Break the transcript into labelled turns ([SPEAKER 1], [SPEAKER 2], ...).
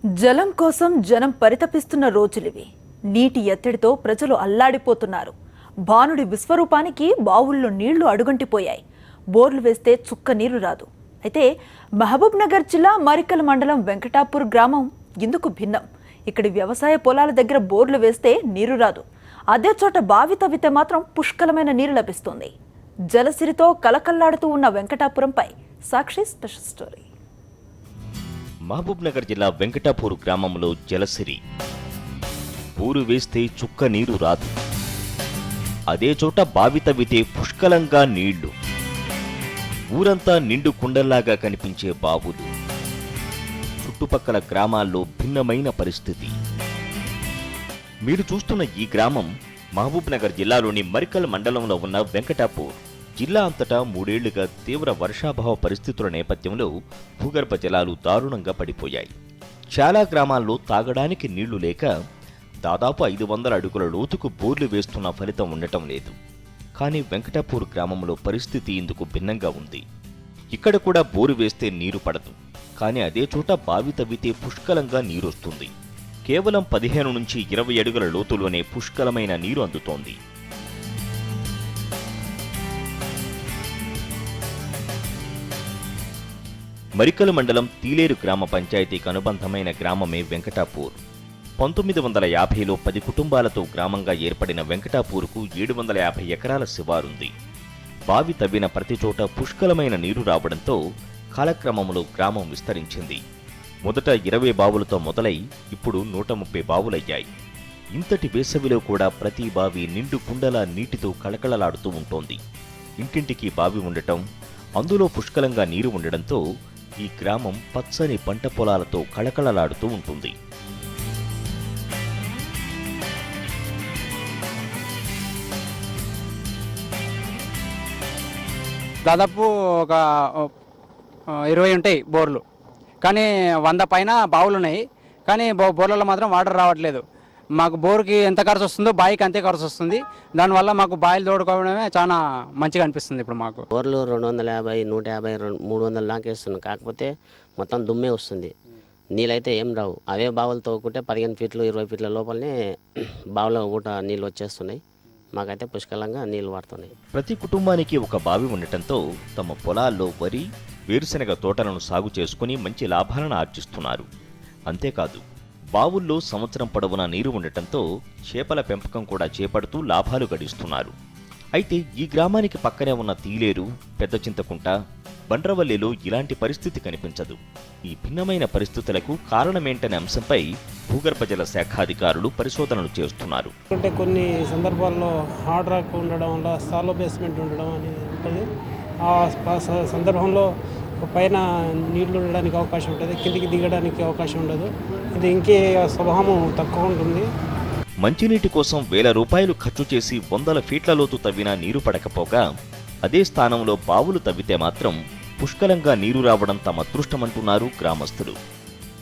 [SPEAKER 1] జలం కోసం జనం పరితపిస్తున్న రోజులివి. నీటి ఎత్తడితో ప్రజలు అల్లాడిపోతున్నారు. భానుడి విశ్వరూపానికి బావుల్లో నీళ్లు అడుగంటిపోయాయి. బోర్లు వేస్తే చుక్క నీరు రాదు. అయితే మహబూబ్ నగర్ జిల్లా మరికల్ మండలం వెంకటాపూర్ గ్రామం ఇందుకు భిన్నం. ఇక్కడి వ్యవసాయ పొలాల దగ్గర బోర్లు వేస్తే నీరు రాదు. అదే చోట బావి తవ్వితే మాత్రం పుష్కలమైన నీరు లభిస్తుంది. జలసిరితో కలకల్లాడుతూ ఉన్న వెంకటాపురంపై సాక్షి స్పెషల్ స్టోరీ.
[SPEAKER 2] మహబూబ్ నగర్ జిల్లా వెంకటాపూర్ గ్రామంలో జలసిరి. ఊరు వేస్తే చుక్క నీరు రాదు. అదే చోట బావి తవ్వితే పుష్కలంగా నీళ్లు. ఊరంతా నిండు కుండల్లాగా కనిపించే బావులు. చుట్టుపక్కల గ్రామాల్లో భిన్నమైన పరిస్థితి. మీరు చూస్తున్న ఈ గ్రామం మహబూబ్ నగర్ జిల్లాలోని మరికల్ మండలంలో ఉన్న వెంకటాపూర్. జిల్లా అంతటా 3 ఏళ్లుగా తీవ్ర వర్షాభావ పరిస్థితుల నేపథ్యంలో భూగర్భ జలాలు దారుణంగా పడిపోయాయి. చాలా గ్రామాల్లో తాగడానికి నీళ్లు లేక దాదాపు 500 అడుగుల లోతుకు బోర్లు వేస్తున్న ఫలితం ఉండటం లేదు. కానీ వెంకటాపూర్ గ్రామంలో పరిస్థితి ఇందుకు భిన్నంగా ఉంది. ఇక్కడ కూడా బోరు వేస్తే నీరు పడదు. కానీ అదే చోట బావి తవ్వితే పుష్కలంగా నీరొస్తుంది. కేవలం 15 నుంచి 20 అడుగుల లోతులోనే పుష్కలమైన నీరు అందుతోంది. మరికల్ మండలం తీలేరు గ్రామ పంచాయతీకి అనుబంధమైన గ్రామమే వెంకటాపూర్. 1950లో 10 కుటుంబాలతో గ్రామంగా ఏర్పడిన వెంకటాపూర్కు 750 ఎకరాల శివారుంది. బావి తవ్విన ప్రతి చోట పుష్కలమైన నీరు రావడంతో కాలక్రమంలో గ్రామం విస్తరించింది. మొదట 20 బావులతో మొదలై ఇప్పుడు 130 బావులయ్యాయి. ఇంతటి వేసవిలో కూడా ప్రతి బావి నిండు కుండల నీటితో కళకళలాడుతూ ఉంటోంది. ఇంటింటికి బావి ఉండటం, అందులో పుష్కలంగా నీరు ఉండడంతో ఈ గ్రామం పచ్చని పంట పొలాలతో కళకళలాడుతూ ఉంటుంది.
[SPEAKER 3] దాదాపు ఒక 20 ఉంటాయి బోర్లు, కానీ 100 పైన బావులు ఉన్నాయి. కానీ బోర్లలో మాత్రం వాటర్ రావట్లేదు. మాకు బోర్కి ఎంత ఖర్చు వస్తుందో బావికి అంతే ఖర్చు వస్తుంది. దానివల్ల మాకు బావిలు తోడుకోవడమే చాలా మంచిగా అనిపిస్తుంది. ఇప్పుడు మాకు
[SPEAKER 4] బోర్లు 250, 150, 300 దాకా వేస్తున్నాం. కాకపోతే మొత్తం దుమ్మే వస్తుంది. నీళ్ళైతే ఏం రావు. అవే బావులు తోకుంటే 15 ఫీట్లు 20 ఫీట్ల లోపలనే బావులో కూడా నీళ్ళు వచ్చేస్తున్నాయి. మాకైతే పుష్కలంగా నీళ్లు వాడుతున్నాయి.
[SPEAKER 2] ప్రతి కుటుంబానికి ఒక బావి ఉండటంతో తమ పొలాల్లో వరి, వేరుశెనగ తోటలను సాగు చేసుకుని మంచి లాభాలను ఆర్జిస్తున్నారు. అంతేకాదు బావుల్లో సంవత్సరం పొడవునా నీరు ఉండటంతో చేపల పెంపకం కూడా చేపడుతూ లాభాలు గడిస్తున్నారు. అయితే ఈ గ్రామానికి పక్కనే ఉన్న తీలేరు, పెద్ద చింతకుంట, బండ్రవల్లిలో ఇలాంటి పరిస్థితి కనిపించదు. ఈ భిన్నమైన పరిస్థితులకు కారణమేంటనే అంశంపై భూగర్భ జల శాఖ అధికారులు పరిశోధనలు చేస్తున్నారు.
[SPEAKER 5] అంటే కొన్ని సందర్భాల్లో హార్డ్ రాక్ ఉండడం వల్ల సాలో బేస్మెంట్ ఉండడం అనేది ఉంటుంది. ఆ సందర్భంలో పైన నీళ్లు ఉండడానికి అవకాశం ఉంటుంది, కిందికి దిగడానికి అవకాశం ఉండదు. ఇది ఇంకే స్వభావం తక్కువ ఉంటుంది.
[SPEAKER 2] మంచినీటి కోసం ₹1000 ఖర్చు చేసి 100 ఫీట్ల లోతు తవ్వినా నీరు పడకపోగా అదే స్థానంలో బావులు తవ్వితే మాత్రం పుష్కలంగా నీరు రావడం తమ అదృష్టమంటున్నారు గ్రామస్తులు.